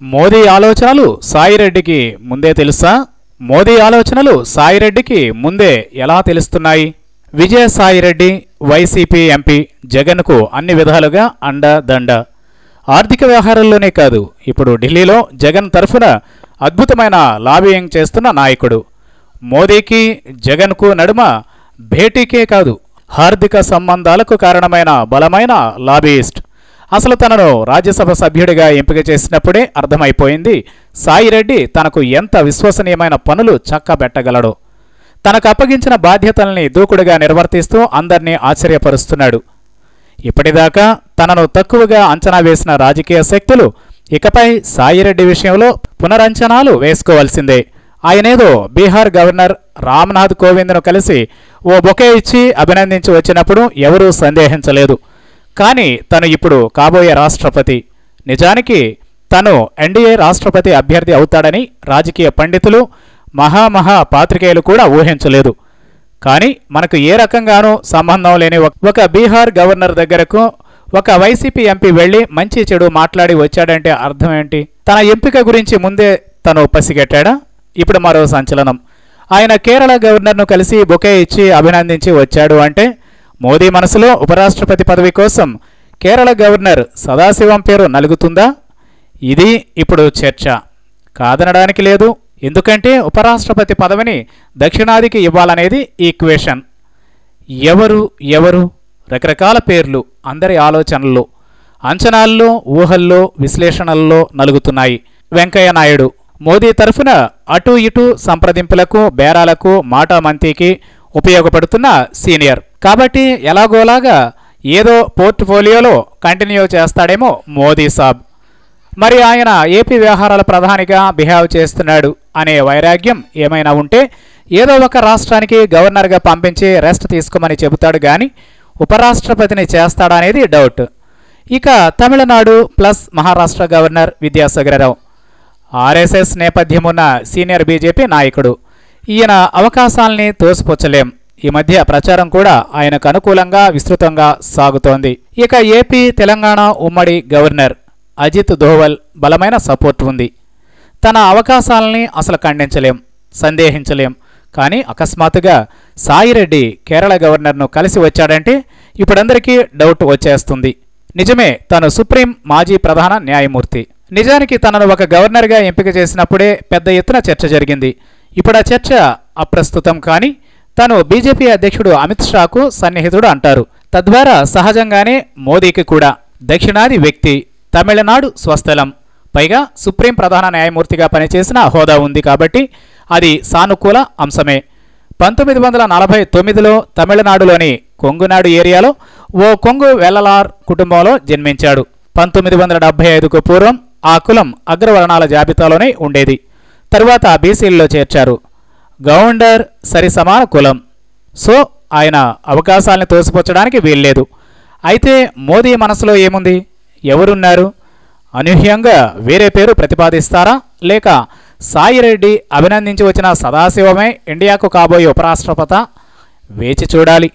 మోదీ ఆలోచనలు సాయిరెడ్డికి ముందే తెలుసా? మోదీ ఆలోచనలు సాయిరెడ్డికి ముందే ఎలా తెలుస్తున్నాయి? విజయసాయిరెడ్డి వైసీపీ ఎంపీ జగన్కు అన్ని విధాలుగా అండదండ. ఆర్థిక వ్యవహారాల్లోనే కాదు, ఇప్పుడు ఢిల్లీలో జగన్ తరఫున అద్భుతమైన లాబియింగ్ చేస్తున్న నాయకుడు. మోదీకి జగన్కు నడుమ భేటీకే కాదు, హార్దిక సంబంధాలకు కారణమైన బలమైన లాబీయిస్ట్. అసలు తనను రాజ్యసభ సభ్యుడిగా ఎంపిక చేసినప్పుడే అర్థమైపోయింది సాయిరెడ్డి తనకు ఎంత విశ్వసనీయమైన పనులు చక్కబెట్టగలడో. తనకు అప్పగించిన బాధ్యతల్ని దూకుడుగా నిర్వర్తిస్తూ అందర్నీ ఆశ్చర్యపరుస్తున్నాడు. ఇప్పటిదాకా తనను తక్కువగా అంచనా వేసిన రాజకీయ శక్తులు ఇకపై సాయిరెడ్డి విషయంలో పునరంచనాలు వేసుకోవాల్సిందే. ఆయనేదో బీహార్ గవర్నర్ రామ్నాథ్ కోవింద్ను కలిసి ఓ బొకే ఇచ్చి అభినందించి వచ్చినప్పుడు ఎవరూ సందేహించలేదు. కానీ తను ఇప్పుడు కాబోయే రాష్ట్రపతి. నిజానికి తను ఎన్డీఏ రాష్ట్రపతి అభ్యర్థి అవుతాడని రాజకీయ పండితులు, మహా పాత్రికేయులు కూడా ఊహించలేదు. కానీ మనకు ఏ రకంగానూ సంబంధం లేని ఒక బీహార్ గవర్నర్ దగ్గరకు ఒక వైసీపీ ఎంపీ వెళ్లి మంచి చెడు మాట్లాడి వచ్చాడంటే అర్థం ఏంటి? తన ఎంపిక గురించి ముందే తను పసిగట్టాడా? ఇప్పుడు మరో సంచలనం. ఆయన కేరళ గవర్నర్ను కలిసి బొకే ఇచ్చి అభినందించి వచ్చాడు అంటే మోదీ మనసులో ఉపరాష్ట్రపతి పదవి కోసం కేరళ గవర్నర్ సదాశివం పేరు నలుగుతుందా? ఇది ఇప్పుడు చర్చ. కాదనడానికి లేదు. ఎందుకంటే ఉపరాష్ట్రపతి పదవిని దక్షిణాదికి ఇవ్వాలనేది ఈక్వేషన్. ఎవరు రకరకాల పేర్లు అందరి ఆలోచనల్లో, అంచనాల్లో, ఊహల్లో, విశ్లేషణల్లో నలుగుతున్నాయి. వెంకయ్య నాయుడు మోదీ తరఫున అటు ఇటు సంప్రదింపులకు, బేరాలకు, మాటామంతికి ఉపయోగపడుతున్న సీనియర్ కాబట్టి ఎలాగోలాగా ఏదో పోర్ట్ఫోలియోలో కంటిన్యూ చేస్తాడేమో మోదీ సాబ్. మరి ఆయన ఏపీ వ్యవహారాల ప్రధానిగా బిహేవ్ చేస్తున్నాడు అనే వైరాగ్యం ఏమైనా ఉంటే ఏదో ఒక రాష్ట్రానికి గవర్నర్గా పంపించి రెస్ట్ తీసుకోమని చెబుతాడు కానీ ఉపరాష్ట్రపతిని చేస్తాడా అనేది డౌట్. ఇక Tamil Nadu plus Maharashtra governor Vidyasagar Rao RSS నేపథ్యమున్న సీనియర్ బీజేపీ నాయకుడు. ఈయన అవకాశాల్ని తోసిపుచ్చలేం. ఈ మధ్య ప్రచారం కూడా ఆయనకు అనుకూలంగా విస్తృతంగా సాగుతోంది. ఇక ఏపీ తెలంగాణ ఉమ్మడి గవర్నర్ అజిత్ దోవల్ బలమైన సపోర్ట్ ఉంది. తన అవకాశాలని అసలు ఖండించలేం, సందేహించలేం. కానీ అకస్మాత్తుగా సాయిరెడ్డి కేరళ గవర్నర్ను కలిసి వచ్చాడంటే ఇప్పుడందరికీ డౌట్ వచ్చేస్తుంది. నిజమే, తను సుప్రీం మాజీ ప్రధాన న్యాయమూర్తి. నిజానికి తనను ఒక గవర్నర్గా ఎంపిక చేసినప్పుడే పెద్ద ఎత్తున చర్చ జరిగింది. ఇప్పుడు ఆ చర్చ అప్రస్తుతం. కానీ తను బీజేపీ అధ్యక్షుడు అమిత్ షాకు సన్నిహితుడు అంటారు. తద్వారా సహజంగానే మోదీకి కూడా దక్షిణాది వ్యక్తి, తమిళనాడు స్వస్థలం, పైగా సుప్రీం ప్రధాన న్యాయమూర్తిగా పనిచేసిన హోదా ఉంది కాబట్టి అది సానుకూల అంశమే. 1949లో తమిళనాడులోని కొంగునాడు ఏరియాలో ఓ కొంగు వెల్లలార్ కుటుంబంలో జన్మించాడు. 1975కు పూర్వం ఆ కులం అగ్రవర్ణాల జాబితాలోనే ఉండేది. తరువాత బీసీల్లో చేర్చారు. గౌండర్ సరిసమాన కులం. సో ఆయన అవకాశాలను తోసిపుచ్చడానికి వీల్లేదు. అయితే మోదీ మనసులో ఏముంది? ఎవరున్నారు? అనూహ్యంగా వేరే పేరు ప్రతిపాదిస్తారా, లేక సాయిరెడ్డి అభినందించి వచ్చిన సదాశివమే ఇండియాకు కాబోయే ఉపరాష్ట్రపతి? వేచి చూడాలి.